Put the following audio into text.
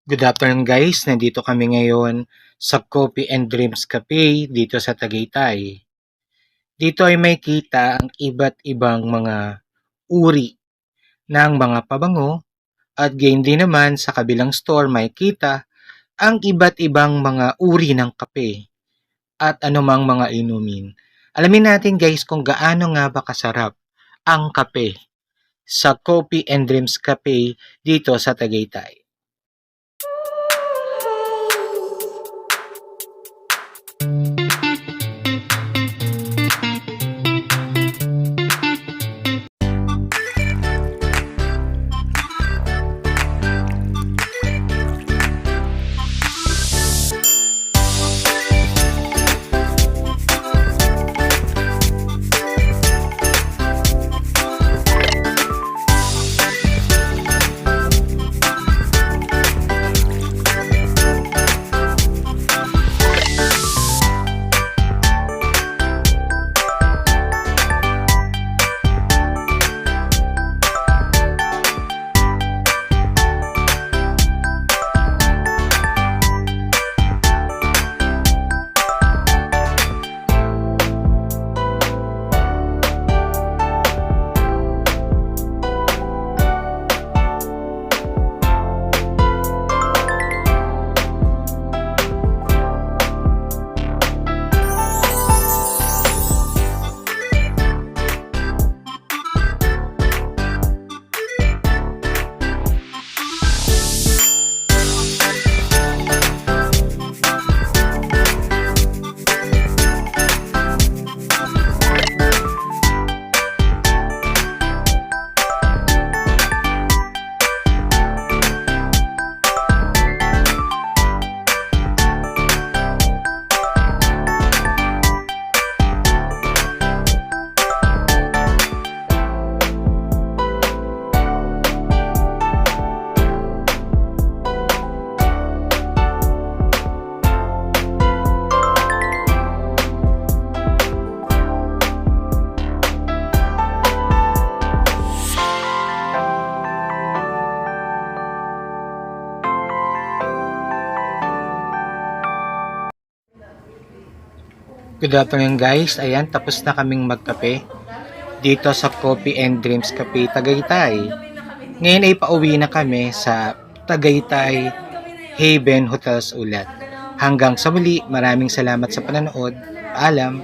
Good afternoon guys, nandito kami ngayon sa Coffee and Dreams Cafe dito sa Tagaytay. Dito ay may kita ang iba't ibang mga uri ng mga pabango at gayon din naman sa kabilang store may kita ang iba't ibang mga uri ng kape at anumang mga inumin. Alamin natin guys kung gaano nga ba kasarap ang kape sa Coffee and Dreams Cafe dito sa Tagaytay. Good afternoon guys, ayan tapos na kaming magkape dito sa Coffee and Dreams Cafe Tagaytay. Ngayon ay pauwi na kami sa Tagaytay Haven Hotels ulit. Hanggang sa muli, maraming salamat sa panonood. Paalam!